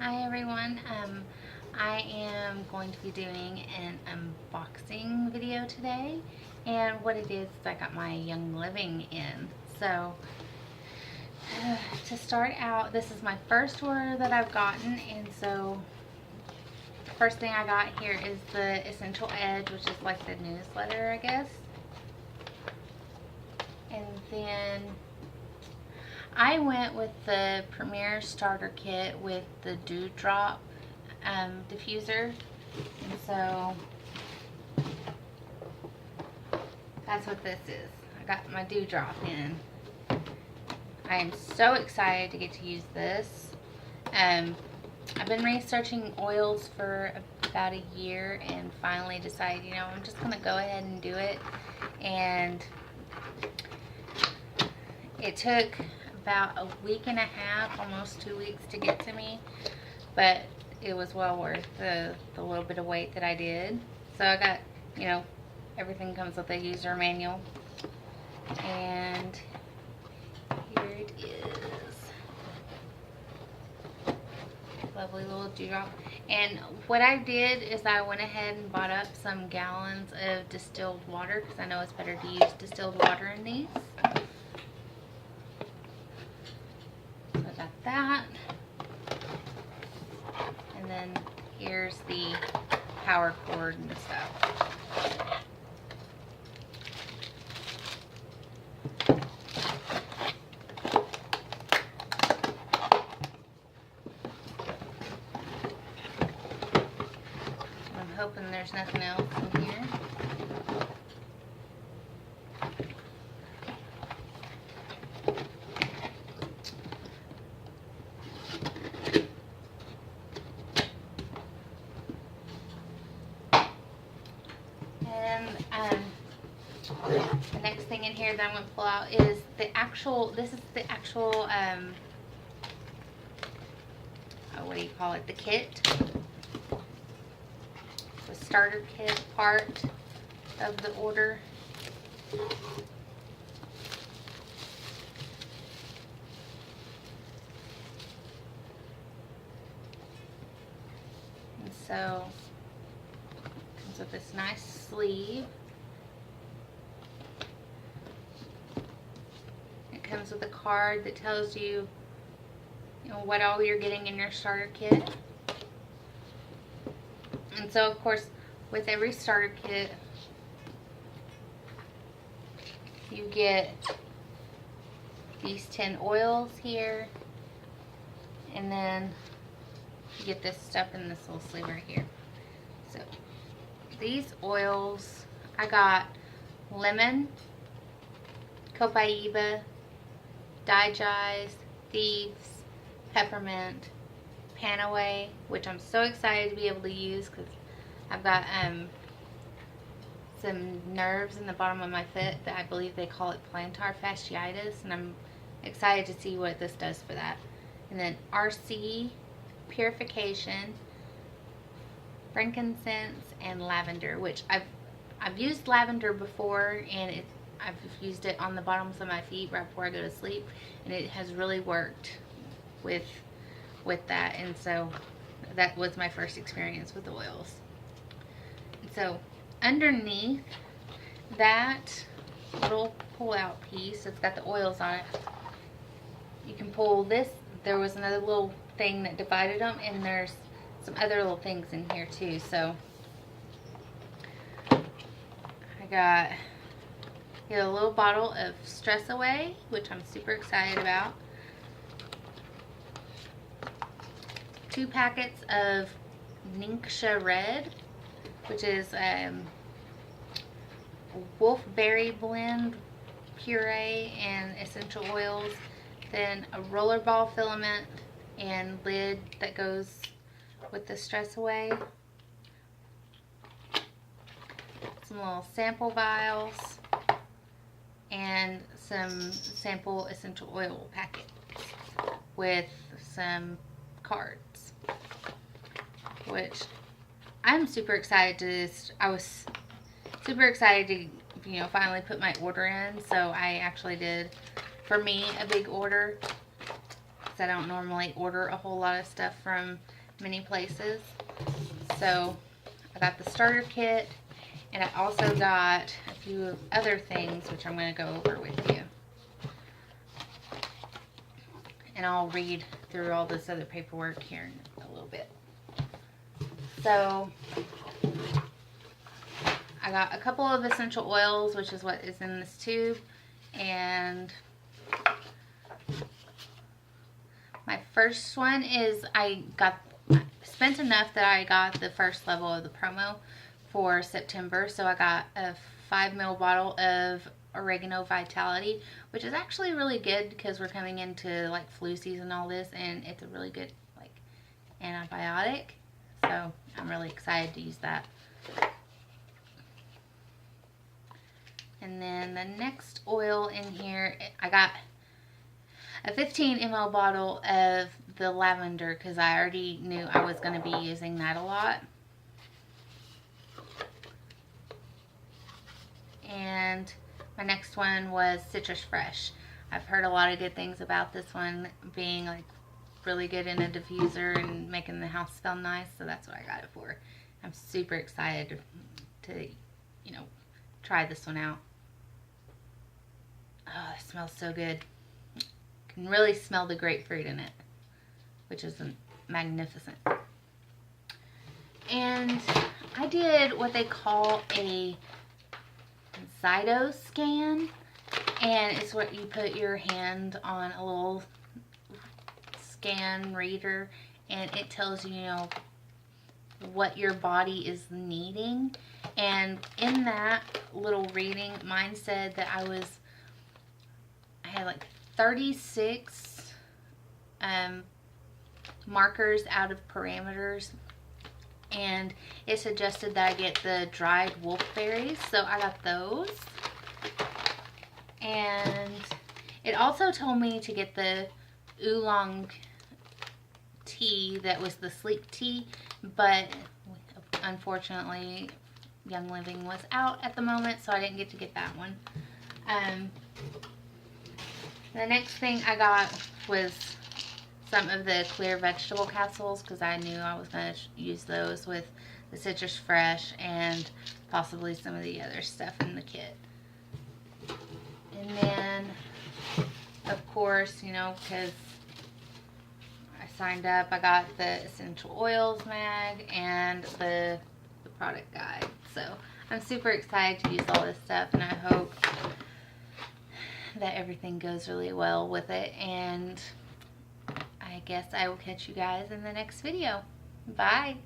Hi everyone. I am going to be doing an unboxing video today, and what it is I got my Young Living in. So to start out, this is my first order that I've gotten, and so the first thing I got here is the Essential Edge, which is like the newsletter, I guess. And then I went with the Premier Starter Kit with the Dewdrop diffuser, and so that's what this is. I got my Dewdrop in. I am so excited to get to use this. I've been researching oils for about a year and finally decided, I'm just going to go ahead and do it. And it took about a week and a half, almost 2 weeks to get to me, but it was well worth the little bit of wait that I did. So I got, everything comes with a user manual, and here it is. Lovely little dewdrop. And what I did is I went ahead and bought up some gallons of distilled water because I know it's better to use distilled water in these. So I got that. And then here's the power cord and stuff. I'm hoping there's nothing else in here. And the next thing in here that I'm going to pull out is this is the actual, what do you call it, the kit. The starter kit part of the order. And so it comes with this nice sleeve. It comes with a card that tells you, what all you're getting in your starter kit. And so, of course, with every starter kit, you get these 10 oils here, and then you get this stuff in this little sleeve right here. So, these oils, I got lemon, copaiba, digest, thieves, peppermint, Panaway, which I'm so excited to be able to use because I've got some nerves in the bottom of my foot that I believe they call it plantar fasciitis, and I'm excited to see what this does for that. And then RC, purification, frankincense, and lavender, which I've used lavender before, and I've used it on the bottoms of my feet right before I go to sleep, and it has really worked with that. And so that was my first experience with oils. And so underneath that little pull out piece, it's got the oils on it. You can pull this. There was another little thing that divided them, and there's some other little things in here too. So I got a little bottle of Stress Away, which I'm super excited about. 2 packets of Ningxia Red, which is wolfberry blend, puree, and essential oils. Then a rollerball filament and lid that goes with the Stress Away. Some little sample vials and some sample essential oil packets with some cards, which I'm super excited I was super excited to, finally put my order in. So I actually did, for me, a big order. because I don't normally order a whole lot of stuff from many places. So I got the starter kit, and I also got a few other things which I'm going to go over with you. And I'll read through all this other paperwork here in a little bit. So I got a couple of essential oils, which is what is in this tube. And my first one is I spent enough that I got the first level of the promo for September. So I got a 5 ml bottle of Oregano Vitality, which is actually really good because we're coming into like flu season and all this, and it's a really good like antibiotic. So I'm really excited to use that. And then the next oil in here, I got a 15 ml bottle of the lavender because I already knew I was going to be using that a lot. And my next one was Citrus Fresh. I've heard a lot of good things about this one being like really good in a diffuser and making the house smell nice, so that's what I got it for. I'm super excited to try this one out. Oh, it smells so good. You can really smell the grapefruit in it, which is magnificent. And I did what they call a Zyto scan, and it's what you put your hand on a little scan reader, and it tells you, what your body is needing. And in that little reading, mine said that I had like 36 markers out of parameters, and it suggested that I get the dried wolfberries, so I got those. And it also told me to get the oolong tea that was the sleep tea, but unfortunately Young Living was out at the moment, so I didn't get to get that one. The next thing I got was some of the clear vegetable capsules because I knew I was going to use those with the Citrus Fresh and possibly some of the other stuff in the kit. And then, of course, because I signed up, I got the Essential Oils mag and the product guide. So I'm super excited to use all this stuff, and I hope that everything goes really well with it. And I guess I will catch you guys in the next video. Bye.